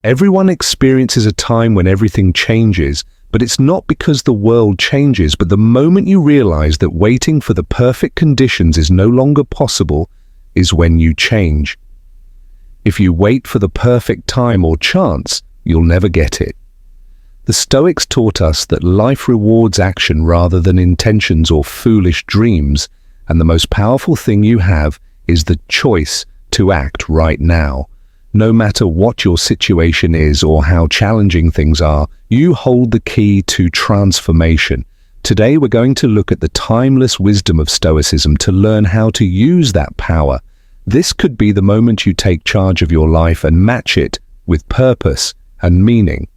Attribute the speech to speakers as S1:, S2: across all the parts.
S1: Everyone experiences a time when everything changes, but it's not because the world changes, but the moment you realize that waiting for the perfect conditions is no longer possible is when you change. If you wait for the perfect time or chance, you'll never get it. The Stoics taught us that life rewards action rather than intentions or foolish dreams, and the most powerful thing you have is the choice to act right now. No matter what your situation is or how challenging things are, you hold the key to transformation. Today we're going to look at the timeless wisdom of Stoicism to learn how to use that power. This could be the moment you take charge of your life and match it with purpose and meaning.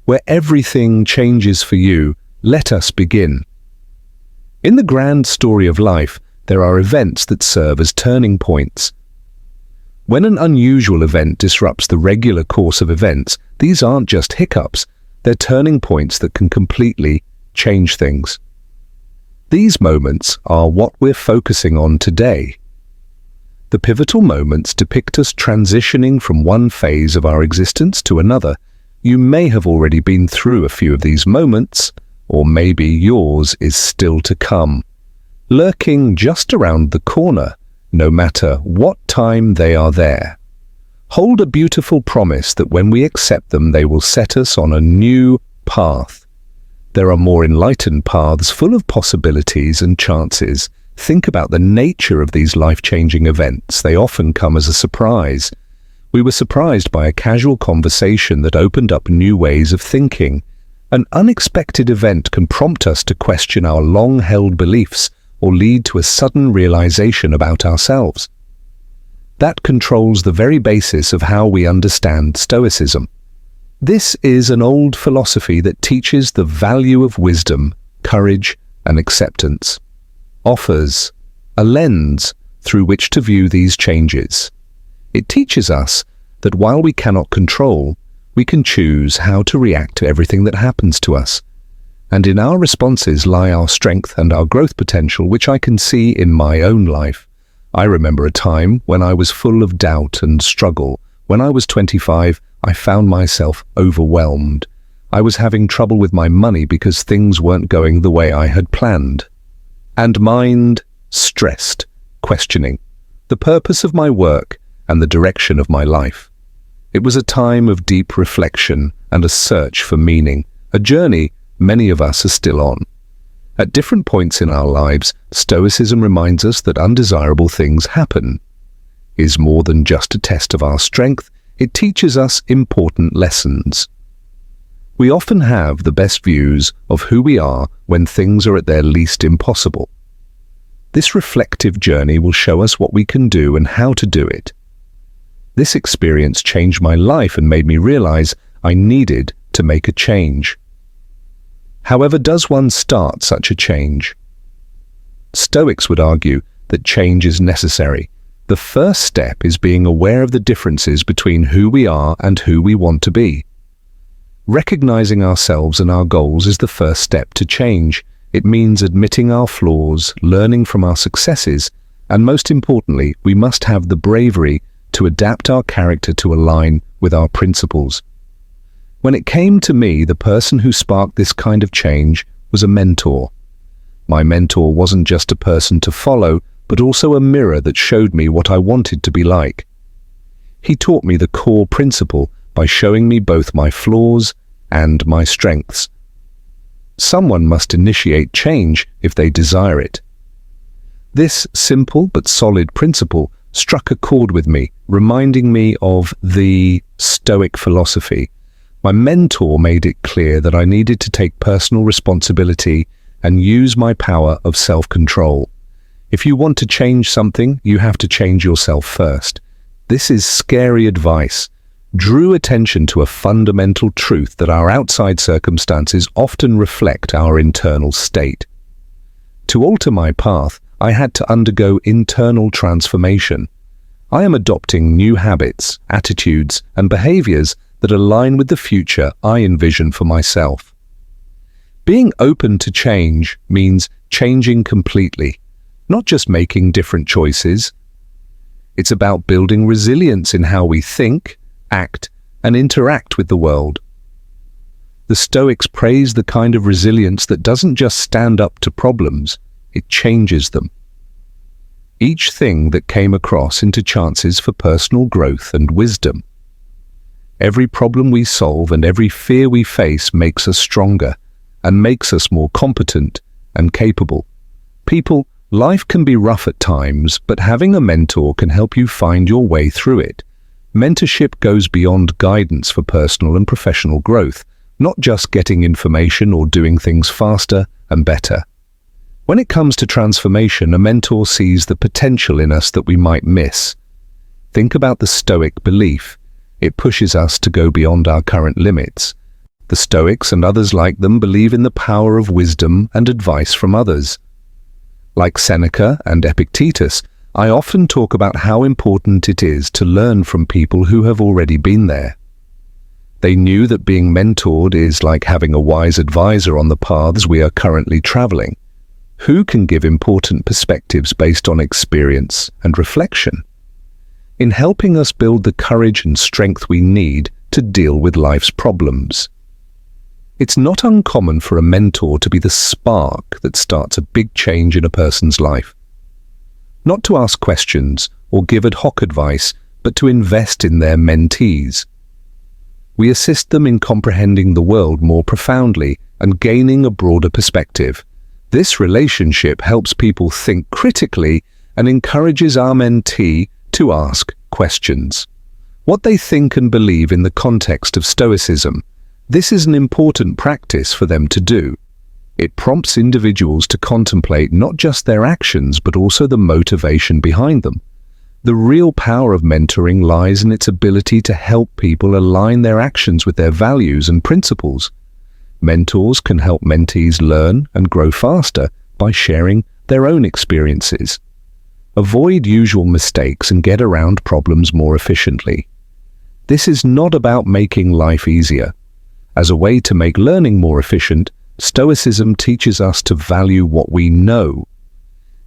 S1: Where everything changes for you, let us begin. In the grand story of life, there are events that serve as turning points. When an unusual event disrupts the regular course of events, these aren't just hiccups, they're turning points that can completely change things. These moments are what we're focusing on today. The pivotal moments depict us transitioning from one phase of our existence to another. You may have already been through a few of these moments, or maybe yours is still to come, lurking just around the corner, no matter what time they are there. Hold a beautiful promise that when we accept them, they will set us on a new path. There are more enlightened paths full of possibilities and chances. Think about the nature of these life-changing events. They often come as a surprise. We were surprised by a casual conversation that opened up new ways of thinking. An unexpected event can prompt us to question our long-held beliefs or lead to a sudden realization about ourselves. That controls the very basis of how we understand Stoicism. This is an old philosophy that teaches the value of wisdom, courage, and acceptance. Offers a lens through which to view these changes. It teaches us that while we cannot control, we can choose how to react to everything that happens to us. And in our responses lie our strength and our growth potential, which I can see in my own life. I remember a time when I was full of doubt and struggle. When I was 25, I found myself overwhelmed. I was having trouble with my money because things weren't going the way I had planned. And mind stressed, questioning the purpose of my work and the direction of my life. It was a time of deep reflection and a search for meaning, a journey many of us are still on. At different points in our lives, Stoicism reminds us that undesirable things happen. It is more than just a test of our strength, it teaches us important lessons. We often have the best views of who we are when things are at their least impossible. This reflective journey will show us what we can do and how to do it. This experience changed my life and made me realize I needed to make a change. However, does one start such a change? Stoics would argue that change is necessary. The first step is being aware of the differences between who we are and who we want to be. Recognizing ourselves and our goals is the first step to change. It means admitting our flaws, learning from our successes, and most importantly, we must have the bravery to adapt our character to align with our principles. When it came to me, the person who sparked this kind of change was a mentor. My mentor wasn't just a person to follow, but also a mirror that showed me what I wanted to be like. He taught me the core principle by showing me both my flaws and my strengths. Someone must initiate change if they desire it. This simple but solid principle struck a chord with me, reminding me of the Stoic philosophy. My mentor made it clear that I needed to take personal responsibility and use my power of self-control. If you want to change something, you have to change yourself first. This is scary advice. Drew attention to a fundamental truth that our outside circumstances often reflect our internal state. To alter my path, I had to undergo internal transformation. I am adopting new habits, attitudes, and behaviors that align with the future I envision for myself. Being open to change means changing completely, not just making different choices. It's about building resilience in how we think, act, and interact with the world. The Stoics praise the kind of resilience that doesn't just stand up to problems, it changes them. Each thing that came across into chances for personal growth and wisdom. Every problem we solve and every fear we face makes us stronger and makes us more competent and capable. People, life can be rough at times, but having a mentor can help you find your way through it. Mentorship goes beyond guidance for personal and professional growth, not just getting information or doing things faster and better. When it comes to transformation, a mentor sees the potential in us that we might miss. Think about the Stoic belief. It pushes us to go beyond our current limits. The Stoics and others like them believe in the power of wisdom and advice from others. Like Seneca and Epictetus, I often talk about how important it is to learn from people who have already been there. They knew that being mentored is like having a wise advisor on the paths we are currently traveling, who can give important perspectives based on experience and reflection, in helping us build the courage and strength we need to deal with life's problems. It's not uncommon for a mentor to be the spark that starts a big change in a person's life. Not to ask questions or give ad hoc advice, but to invest in their mentees. We assist them in comprehending the world more profoundly and gaining a broader perspective. This relationship helps people think critically and encourages our mentee to ask questions. What they think and believe in the context of Stoicism. This is an important practice for them to do. It prompts individuals to contemplate not just their actions but also the motivation behind them. The real power of mentoring lies in its ability to help people align their actions with their values and principles. Mentors can help mentees learn and grow faster by sharing their own experiences. Avoid usual mistakes and get around problems more efficiently. This is not about making life easier. As a way to make learning more efficient, Stoicism teaches us to value what we know.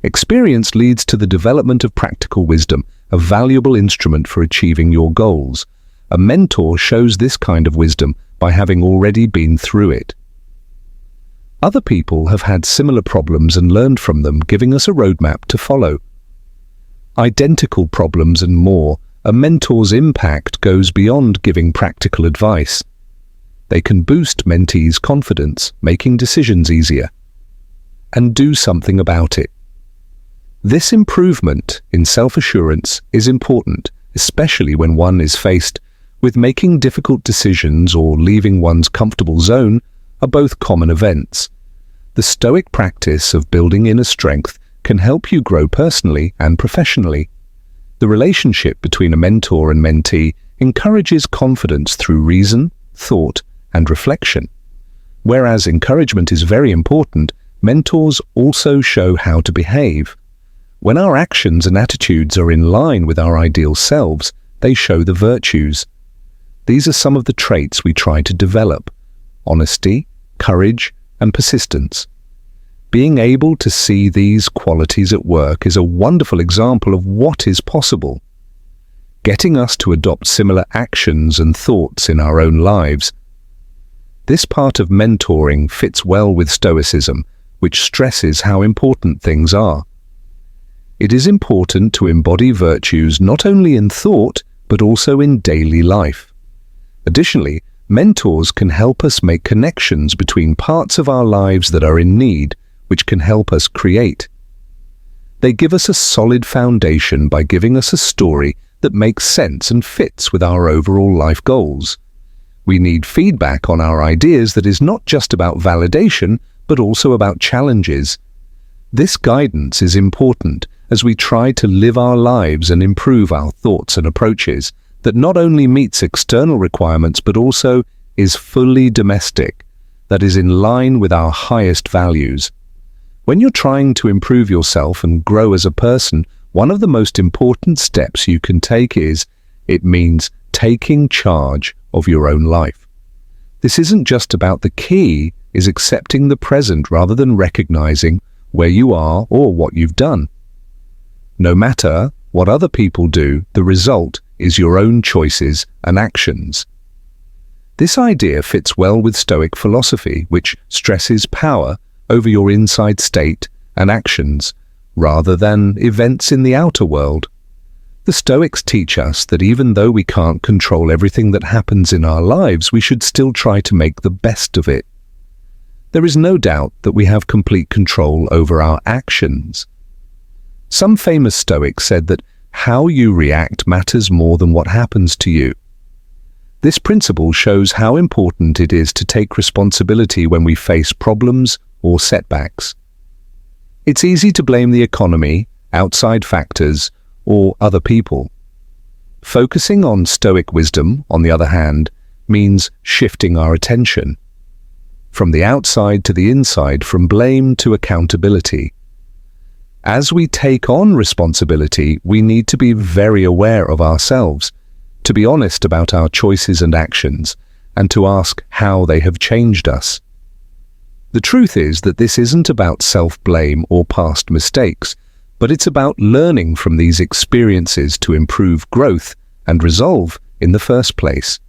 S1: Experience leads to the development of practical wisdom, a valuable instrument for achieving your goals. A mentor shows this kind of wisdom by having already been through it. Other people have had similar problems and learned from them, giving us a roadmap to follow. Identical problems and more, a mentor's impact goes beyond giving practical advice. They can boost mentees' confidence, making decisions easier, and do something about it. This improvement in self-assurance is important, especially when one is faced with making difficult decisions or leaving one's comfortable zone are both common events. The Stoic practice of building inner strength can help you grow personally and professionally. The relationship between a mentor and mentee encourages confidence through reason, thought, and reflection. Whereas encouragement is very important, mentors also show how to behave. When our actions and attitudes are in line with our ideal selves, they show the virtues. These are some of the traits we try to develop: honesty, courage, and persistence. Being able to see these qualities at work is a wonderful example of what is possible, getting us to adopt similar actions and thoughts in our own lives. This part of mentoring fits well with Stoicism, which stresses how important things are. It is important to embody virtues not only in thought, but also in daily life. Additionally, mentors can help us make connections between parts of our lives that are in need, which can help us create. They give us a solid foundation by giving us a story that makes sense and fits with our overall life goals. We need feedback on our ideas that is not just about validation, but also about challenges. This guidance is important as we try to live our lives and improve our thoughts and approaches that not only meets external requirements but also is fully domestic, that is in line with our highest values. When you're trying to improve yourself and grow as a person, one of the most important steps you can take it means taking charge of your own life. This isn't just about the key is accepting the present rather than recognizing where you are or what you've done. No matter what other people do, the result is your own choices and actions. This idea fits well with Stoic philosophy, which stresses power over your inside state and actions, rather than events in the outer world. The Stoics teach us that even though we can't control everything that happens in our lives, we should still try to make the best of it. There is no doubt that we have complete control over our actions. Some famous Stoics said that how you react matters more than what happens to you. This principle shows how important it is to take responsibility when we face problems or setbacks. It's easy to blame the economy, outside factors, or other people. Focusing on Stoic wisdom, on the other hand, means shifting our attention from the outside to the inside, from blame to accountability. As we take on responsibility, we need to be very aware of ourselves, to be honest about our choices and actions, and to ask how they have changed us. The truth is that this isn't about self-blame or past mistakes, but it's about learning from these experiences to improve growth and resolve in the first place.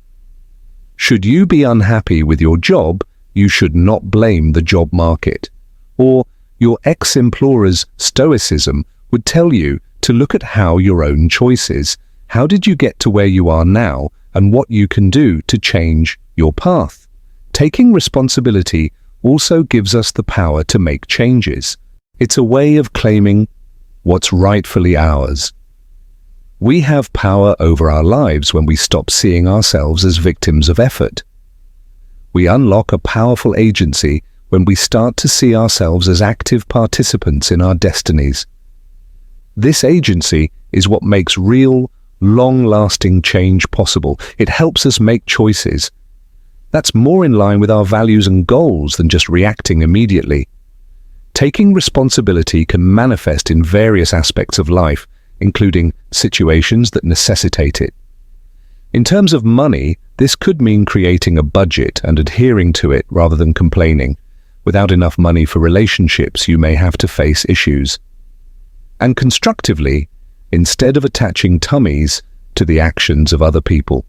S1: Should you be unhappy with your job, you should not blame the job market. Or your ex-employer's Stoicism would tell you to look at how your own choices. How did you get to where you are now, and what you can do to change your path? Taking responsibility also gives us the power to make changes. It's a way of claiming what's rightfully ours. We have power over our lives when we stop seeing ourselves as victims of effort. We unlock a powerful agency when we start to see ourselves as active participants in our destinies. This agency is what makes real, long-lasting change possible. It helps us make choices that's more in line with our values and goals than just reacting immediately. Taking responsibility can manifest in various aspects of life, including situations that necessitate it. In terms of money, this could mean creating a budget and adhering to it rather than complaining. Without enough money for relationships, you may have to face issues. And constructively, instead of attaching tummies to the actions of other people.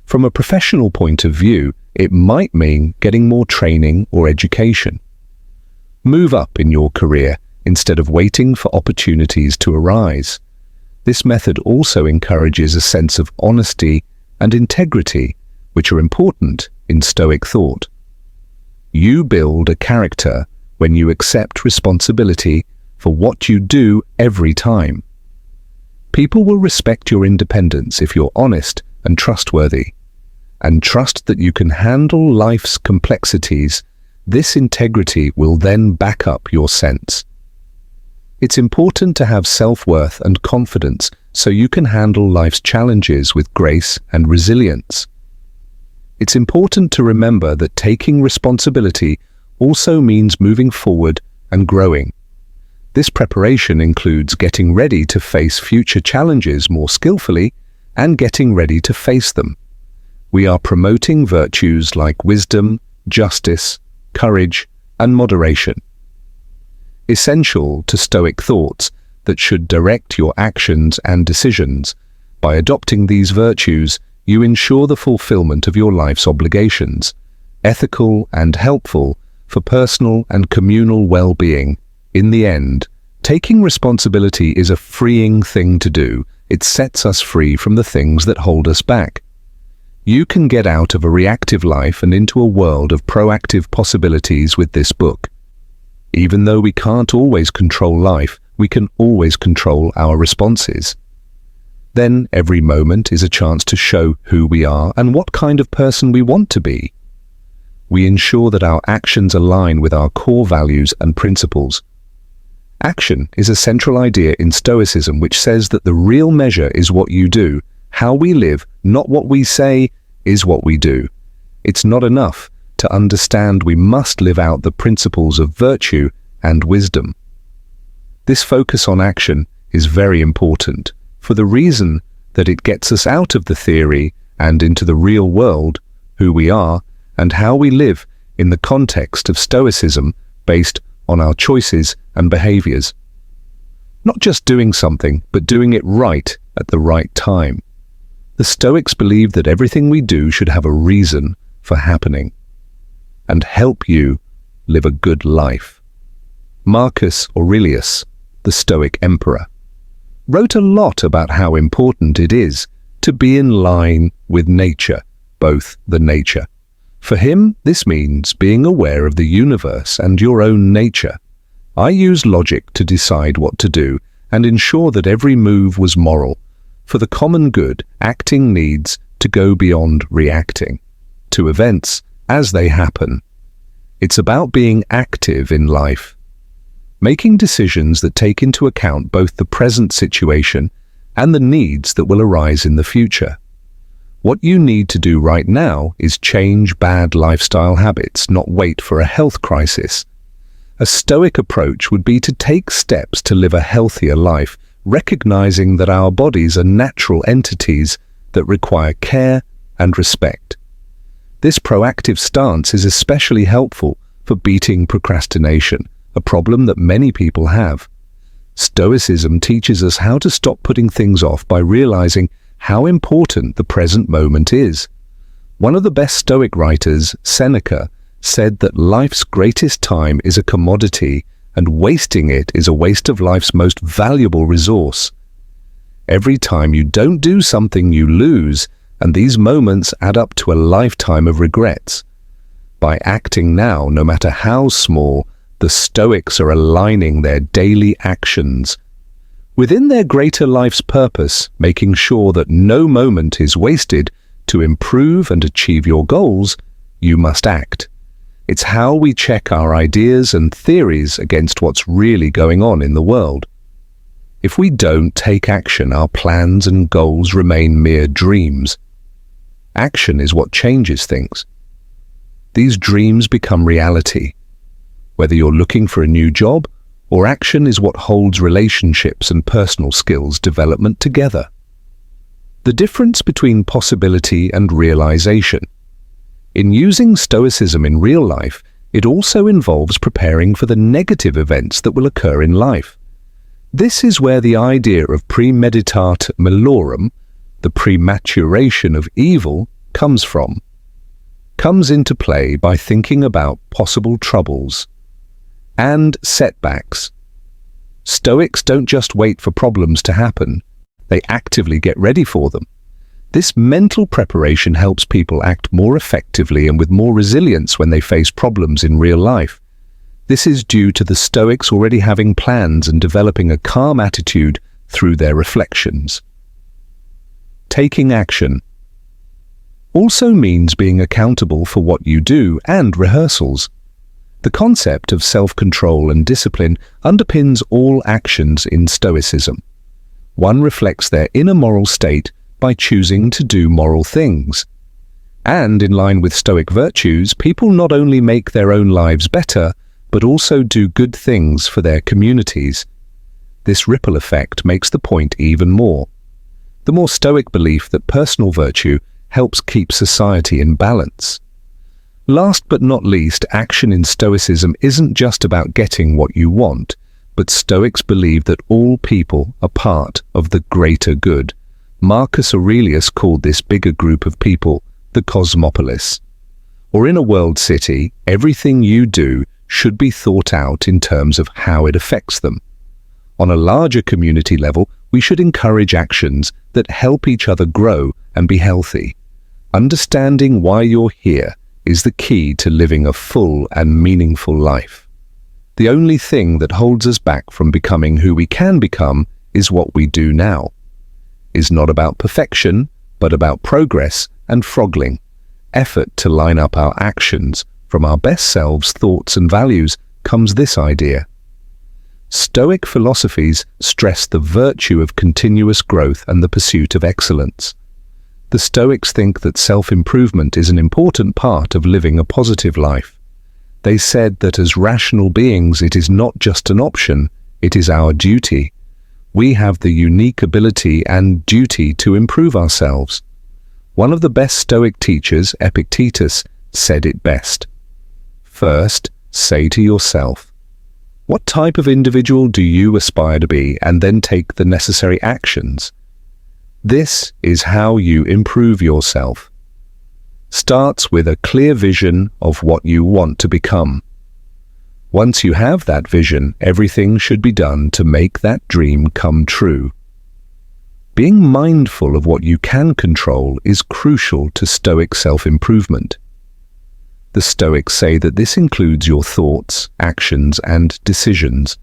S1: From a professional point of view, it might mean getting more training or education. Move up in your career instead of waiting for opportunities to arise. This method also encourages a sense of honesty and integrity, which are important in Stoic thought. You build a character when you accept responsibility for what you do every time. People will respect your independence if you're honest and trustworthy, and trust that you can handle life's complexities. This integrity will then back up your sense. It's important to have self-worth and confidence so you can handle life's challenges with grace and resilience. It's important to remember that taking responsibility also means moving forward and growing. This preparation includes getting ready to face future challenges more skillfully and getting ready to face them. We are promoting virtues like wisdom, justice, courage, and moderation. Essential to Stoic thoughts that should direct your actions and decisions. By adopting these virtues, you ensure the fulfillment of your life's obligations, ethical and helpful for personal and communal well-being. In the end, taking responsibility is a freeing thing to do. It sets us free from the things that hold us back. You can get out of a reactive life and into a world of proactive possibilities with this book. Even though we can't always control life, we can always control our responses. Then every moment is a chance to show who we are and what kind of person we want to be. We ensure that our actions align with our core values and principles. Action is a central idea in Stoicism, which says that the real measure is what you do. How we live, not what we say, is what we do. It's not enough to understand we must live out the principles of virtue and wisdom. This focus on action is very important for the reason that it gets us out of the theory and into the real world, who we are and how we live in the context of Stoicism based on our choices and behaviors. Not just doing something, but doing it right at the right time. The Stoics believe that everything we do should have a reason for happening and help you live a good life. Marcus Aurelius, the Stoic emperor, wrote a lot about how important it is to be in line with nature, both the nature. For him, this means being aware of the universe and your own nature. I use logic to decide what to do and ensure that every move was moral. For the common good, acting needs to go beyond reacting to events as they happen. It's about being active in life, making decisions that take into account both the present situation and the needs that will arise in the future. What you need to do right now is change bad lifestyle habits, not wait for a health crisis. A Stoic approach would be to take steps to live a healthier life, recognizing that our bodies are natural entities that require care and respect. This proactive stance is especially helpful for beating procrastination, a problem that many people have. Stoicism teaches us how to stop putting things off by realizing how important the present moment is. One of the best Stoic writers, Seneca, said that life's greatest time is a commodity, and wasting it is a waste of life's most valuable resource. Every time you don't do something, you lose, and these moments add up to a lifetime of regrets. By acting now, no matter how small, the Stoics are aligning their daily actions within their greater life's purpose, making sure that no moment is wasted. To improve and achieve your goals, you must act. It's how we check our ideas and theories against what's really going on in the world. If we don't take action, our plans and goals remain mere dreams. Action is what changes things. These dreams become reality. Whether you're looking for a new job, or action is what holds relationships and personal skills development together. The difference between possibility and realization. In using Stoicism in real life, it also involves preparing for the negative events that will occur in life. This is where the idea of premeditate malorum, the prematuration of evil, comes into play by thinking about possible troubles and setbacks. Stoics don't just wait for problems to happen, they actively get ready for them. This mental preparation helps people act more effectively and with more resilience when they face problems in real life. This is due to the Stoics already having plans and developing a calm attitude through their reflections. Taking action also means being accountable for what you do and rehearsals. The concept of self-control and discipline underpins all actions in Stoicism. One reflects their inner moral state by choosing to do moral things. And in line with Stoic virtues, people not only make their own lives better, but also do good things for their communities. This ripple effect makes the point even more. The more Stoic belief that personal virtue helps keep society in balance. Last but not least, action in Stoicism isn't just about getting what you want, but Stoics believe that all people are part of the greater good. Marcus Aurelius called this bigger group of people the cosmopolis. Or in a world city, everything you do should be thought out in terms of how it affects them. On a larger community level, we should encourage actions that help each other grow and be healthy. Understanding why you're here is the key to living a full and meaningful life. The only thing that holds us back from becoming who we can become is what we do now. Is not about perfection, but about progress and froggling, effort to line up our actions. From our best selves, thoughts and values comes this idea. Stoic philosophies stress the virtue of continuous growth and the pursuit of excellence. The Stoics think that self-improvement is an important part of living a positive life. They said that as rational beings, it is not just an option, it is our duty. We have the unique ability and duty to improve ourselves. One of the best Stoic teachers, Epictetus, said it best. First, say to yourself, what type of individual do you aspire to be, and then take the necessary actions. This is how you improve yourself. Starts with a clear vision of what you want to become. Once you have that vision, everything should be done to make that dream come true. Being mindful of what you can control is crucial to Stoic self-improvement. The Stoics say that this includes your thoughts, actions, and decisions.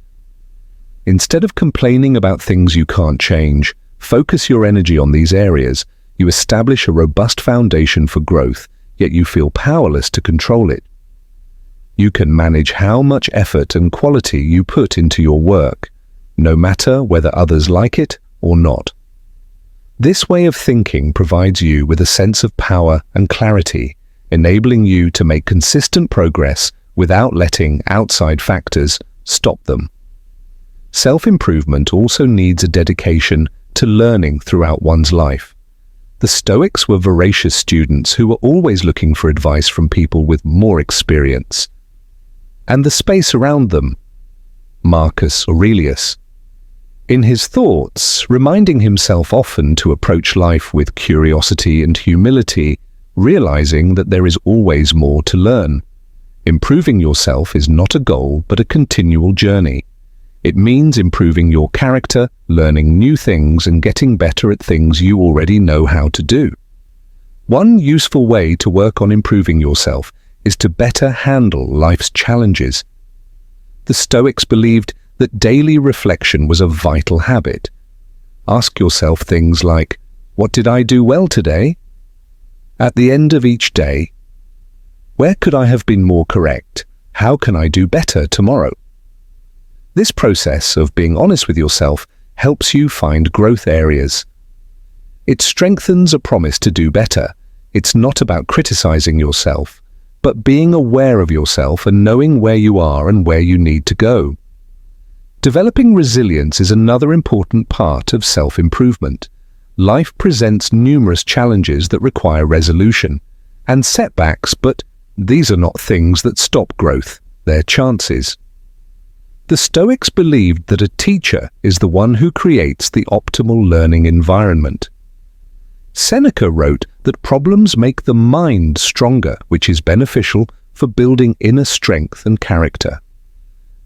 S1: Instead of complaining about things you can't change, focus your energy on these areas. You establish a robust foundation for growth, yet you feel powerless to control it. You can manage how much effort and quality you put into your work, no matter whether others like it or not. This way of thinking provides you with a sense of power and clarity, enabling you to make consistent progress without letting outside factors stop them. Self-improvement also needs a dedication to learning throughout one's life. The Stoics were voracious students who were always looking for advice from people with more experience. And the space around them, Marcus Aurelius. In his thoughts, reminding himself often to approach life with curiosity and humility, realizing that there is always more to learn. Improving yourself is not a goal, but a continual journey. It means improving your character, learning new things, and getting better at things you already know how to do. One useful way to work on improving yourself is to better handle life's challenges. The Stoics believed that daily reflection was a vital habit. Ask yourself things like, what did I do well today? At the end of each day, where could I have been more correct? How can I do better tomorrow? This process of being honest with yourself helps you find growth areas. It strengthens a promise to do better. It's not about criticizing yourself, but being aware of yourself and knowing where you are and where you need to go. Developing resilience is another important part of self-improvement. Life presents numerous challenges that require resolution and setbacks, but these are not things that stop growth, they're chances. The Stoics believed that a teacher is the one who creates the optimal learning environment. Seneca wrote that problems make the mind stronger, which is beneficial for building inner strength and character.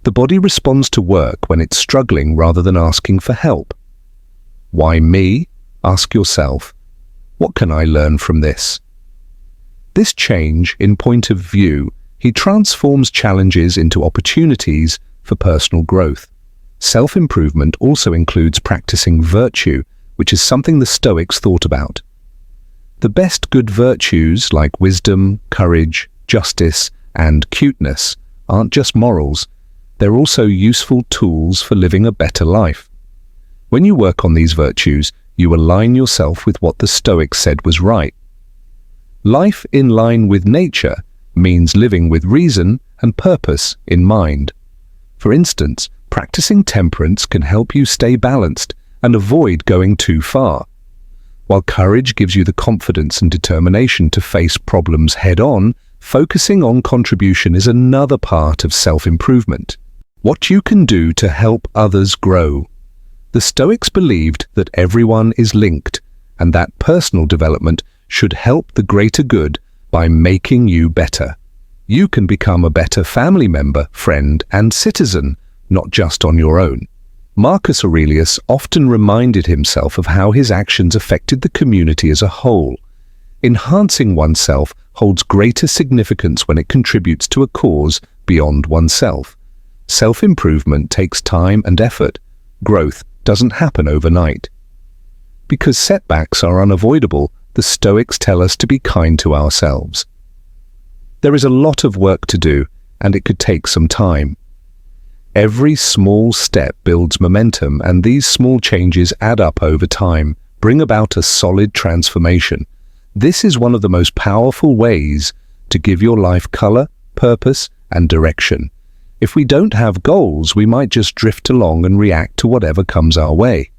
S1: The body responds to work when it's struggling rather than asking for help. Why me? Ask yourself, what can I learn from this? This change in point of view, he transforms challenges into opportunities for personal growth. Self-improvement also includes practicing virtue, which is something the Stoics thought about. The best good virtues like wisdom, courage, justice, and cuteness aren't just morals, they're also useful tools for living a better life. When you work on these virtues, you align yourself with what the Stoics said was right. Life in line with nature means living with reason and purpose in mind. For instance, practicing temperance can help you stay balanced and avoid going too far, while courage gives you the confidence and determination to face problems head-on. Focusing on contribution is another part of self-improvement. What you can do to help others grow. The Stoics believed that everyone is linked and that personal development should help the greater good by making you better. You can become a better family member, friend, and citizen, not just on your own. Marcus Aurelius often reminded himself of how his actions affected the community as a whole. Enhancing oneself holds greater significance when it contributes to a cause beyond oneself. Self-improvement takes time and effort. Growth doesn't happen overnight. Because setbacks are unavoidable, the Stoics tell us to be kind to ourselves. There is a lot of work to do, and it could take some time. Every small step builds momentum, and these small changes add up over time, bring about a solid transformation. This is one of the most powerful ways to give your life color, purpose, and direction. If we don't have goals, we might just drift along and react to whatever comes our way.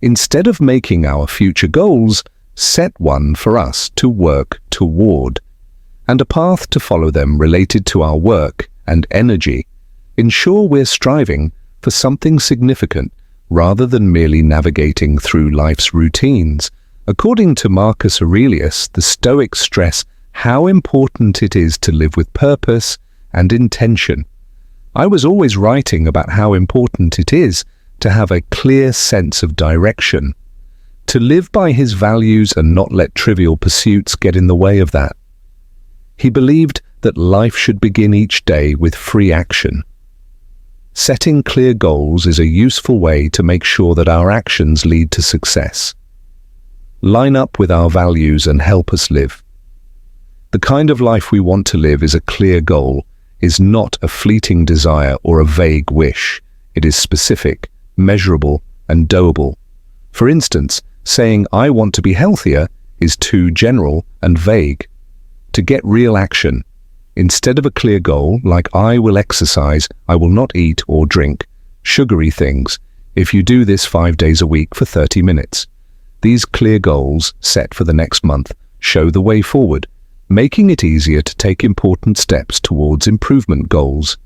S1: Instead of making our future goals, set one for us to work toward, and a path to follow them related to our work and energy. Ensure we're striving for something significant rather than merely navigating through life's routines. According to Marcus Aurelius, the Stoics stress how important it is to live with purpose and intention. I was always writing about how important it is to have a clear sense of direction, to live by his values and not let trivial pursuits get in the way of that. He believed that life should begin each day with free action. Setting clear goals is a useful way to make sure that our actions lead to success. Line up with our values and help us live. The kind of life we want to live is a clear goal, is not a fleeting desire or a vague wish. It is specific, measurable, and doable. For instance, saying "I want to be healthier" is too general and vague. To get real action, instead of a clear goal like "I will exercise, I will not eat or drink sugary things if you do this 5 days a week for 30 minutes. These clear goals, set for the next month, show the way forward, making it easier to take important steps towards improvement goals.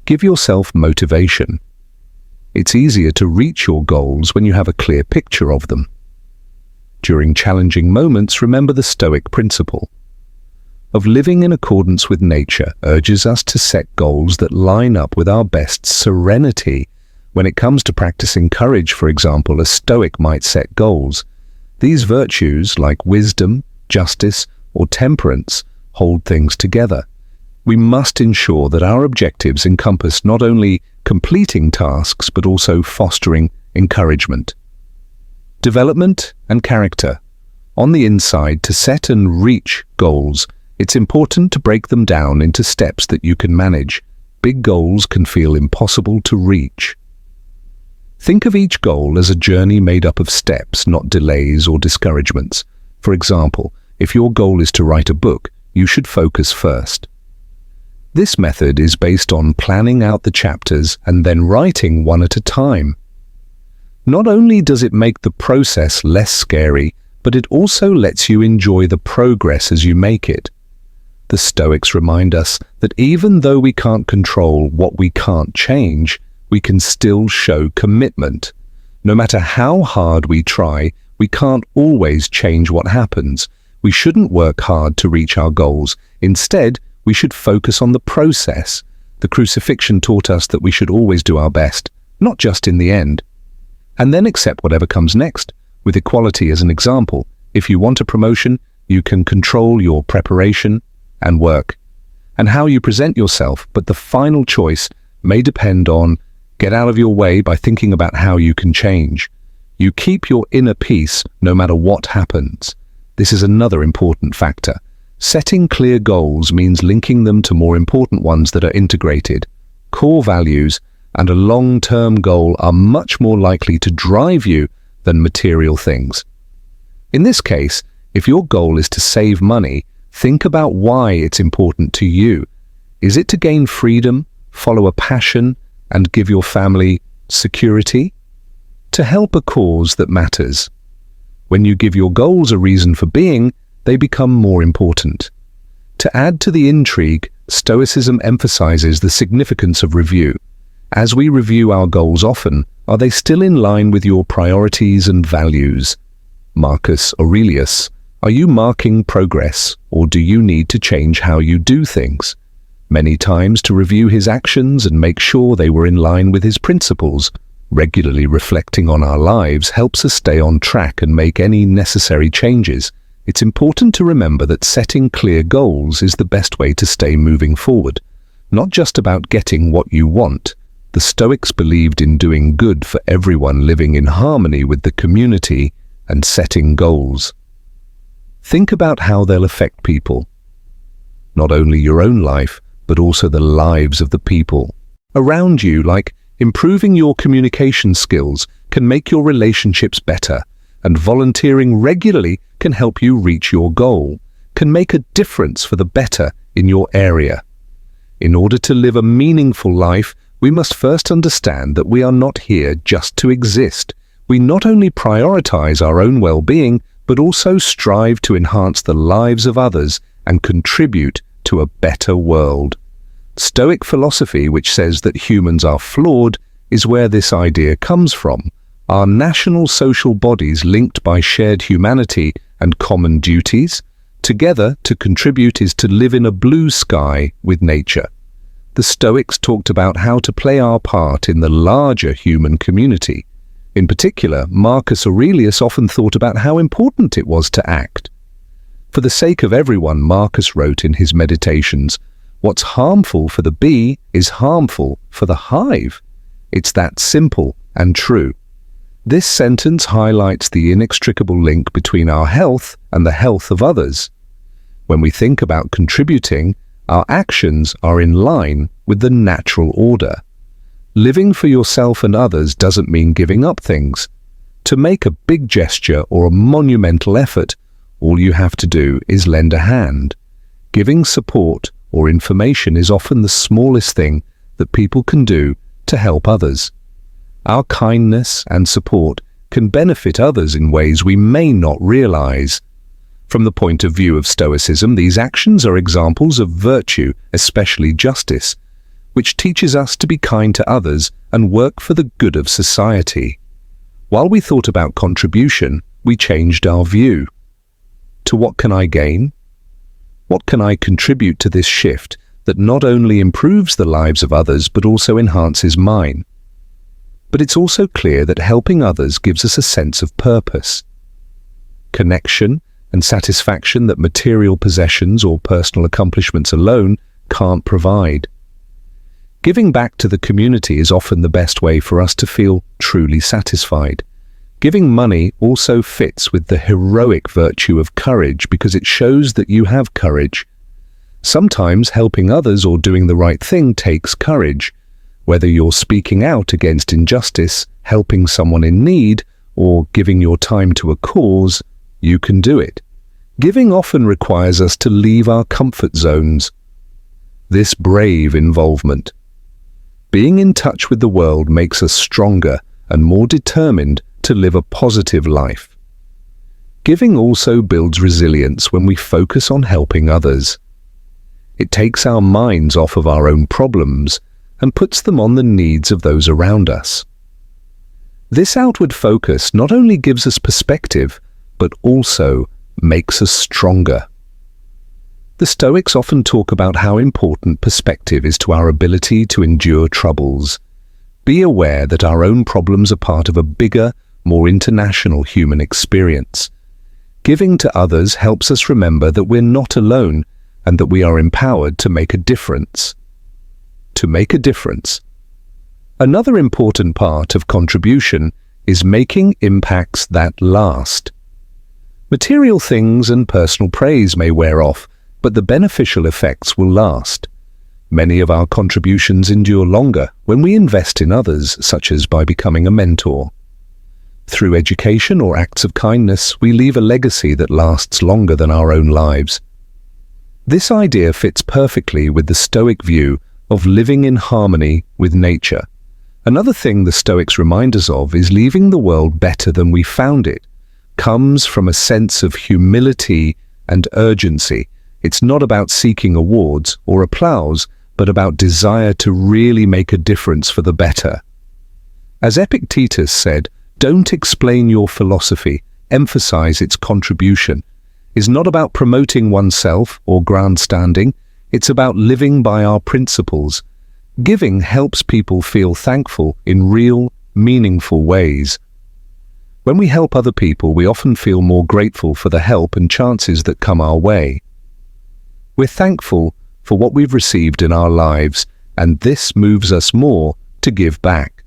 S1: Give yourself motivation. It's easier to reach your goals when you have a clear picture of them. During challenging moments, remember the Stoic principle of living in accordance with nature urges us to set goals that line up with our best serenity. When it comes to practicing courage, for example, a Stoic might set goals. These virtues, like wisdom, justice, or temperance, hold things together. We must ensure that our objectives encompass not only completing tasks, but also fostering encouragement. Development and character. On the inside, to set and reach goals, it's important to break them down into steps that you can manage. Big goals can feel impossible to reach. Think of each goal as a journey made up of steps, not delays or discouragements. For example, if your goal is to write a book, you should focus first. This method is based on planning out the chapters and then writing one at a time. Not only does it make the process less scary, but it also lets you enjoy the progress as you make it. The Stoics remind us that even though we can't control what we can't change, we can still show commitment. No matter how hard we try, we can't always change what happens. We shouldn't work hard to reach our goals. Instead, we should focus on the process. The crucifixion taught us that we should always do our best, not just in the end. And then accept whatever comes next. With equality as an example, if you want a promotion, you can control your preparation and work, and how you present yourself, but the final choice may depend on get out of your way by thinking about how you can change. You keep your inner peace no matter what happens. This is another important factor. Setting clear goals means linking them to more important ones that are integrated. Core values and a long-term goal are much more likely to drive you than material things. In this case, if your goal is to save money, think about why it's important to you. Is it to gain freedom, follow a passion, and give your family security? To help a cause that matters. When you give your goals a reason for being, they become more important. To add to the intrigue, Stoicism emphasizes the significance of review. As we review our goals often, are they still in line with your priorities and values? Marcus Aurelius, are you marking progress, or do you need to change how you do things? Many times to review his actions and make sure they were in line with his principles. Regularly reflecting on our lives helps us stay on track and make any necessary changes. It's important to remember that setting clear goals is the best way to stay moving forward. Not just about getting what you want. The Stoics believed in doing good for everyone, living in harmony with the community and setting goals. Think about how they'll affect people. Not only your own life, but also the lives of the people around you. Like improving your communication skills can make your relationships better, and volunteering regularly can help you reach your goal, can make a difference for the better in your area. In order to live a meaningful life, we must first understand that we are not here just to exist. We not only prioritize our own well-being, but also strive to enhance the lives of others and contribute to a better world. Stoic philosophy, which says that humans are flawed, is where this idea comes from. Are national social bodies linked by shared humanity and common duties? Together to contribute is to live in a blue sky with nature. The Stoics talked about how to play our part in the larger human community. In particular, Marcus Aurelius often thought about how important it was to act. For the sake of everyone, Marcus wrote in his Meditations, "What's harmful for the bee is harmful for the hive." It's that simple and true. This sentence highlights the inextricable link between our health and the health of others. When we think about contributing, our actions are in line with the natural order. Living for yourself and others doesn't mean giving up things. To make a big gesture or a monumental effort, all you have to do is lend a hand. Giving support or information is often the smallest thing that people can do to help others. Our kindness and support can benefit others in ways we may not realize. From the point of view of Stoicism, these actions are examples of virtue, especially justice, which teaches us to be kind to others and work for the good of society. While we thought about contribution, we changed our view. To what can I gain? What can I contribute to this shift that not only improves the lives of others but also enhances mine? But it's also clear that helping others gives us a sense of purpose, connection, and satisfaction that material possessions or personal accomplishments alone can't provide. Giving back to the community is often the best way for us to feel truly satisfied. Giving money also fits with the heroic virtue of courage because it shows that you have courage. Sometimes helping others or doing the right thing takes courage. Whether you're speaking out against injustice, helping someone in need, or giving your time to a cause, you can do it. Giving often requires us to leave our comfort zones. This brave involvement. Being in touch with the world makes us stronger and more determined to live a positive life. Giving also builds resilience when we focus on helping others. It takes our minds off of our own problems and puts them on the needs of those around us. This outward focus not only gives us perspective, but also makes us stronger. The Stoics often talk about how important perspective is to our ability to endure troubles. Be aware that our own problems are part of a bigger, more international human experience. Giving to others helps us remember that we're not alone and that we are empowered to make a difference. To make a difference. Another important part of contribution is making impacts that last. Material things and personal praise may wear off, but the beneficial effects will last. Many of our contributions endure longer when we invest in others, such as by becoming a mentor. Through education or acts of kindness, we leave a legacy that lasts longer than our own lives. This idea fits perfectly with the Stoic view of living in harmony with nature. Another thing the Stoics remind us of is leaving the world better than we found it. Comes from a sense of humility and urgency. It's not about seeking awards or applause, but about desire to really make a difference for the better. As Epictetus said, don't explain your philosophy, emphasize its contribution. It's not about promoting oneself or grandstanding, it's about living by our principles. Giving helps people feel thankful in real, meaningful ways. When we help other people, we often feel more grateful for the help and chances that come our way. We're thankful for what we've received in our lives, and this moves us more to give back.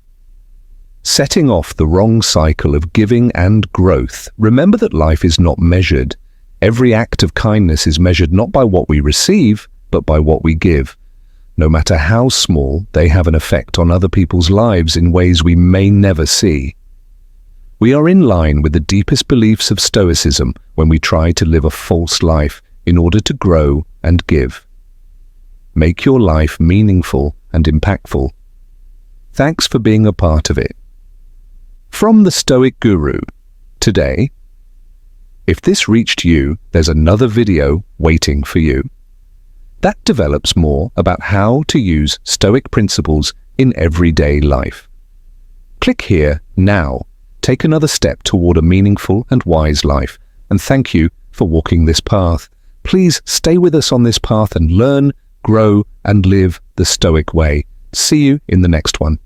S1: Setting off the wrong cycle of giving and growth, remember that life is not measured. Every act of kindness is measured not by what we receive, but by what we give. No matter how small, they have an effect on other people's lives in ways we may never see. We are in line with the deepest beliefs of Stoicism when we try to live a false life in order to grow and give. Make your life meaningful and impactful. Thanks for being a part of it. From the Stoic Guru, today, if this reached you, there's another video waiting for you. That develops more about how to use Stoic principles in everyday life. Click here now take another step toward a meaningful and wise life. And thank you for walking this path. Please stay with us on this path and learn, grow, and live the Stoic way. See you in the next one.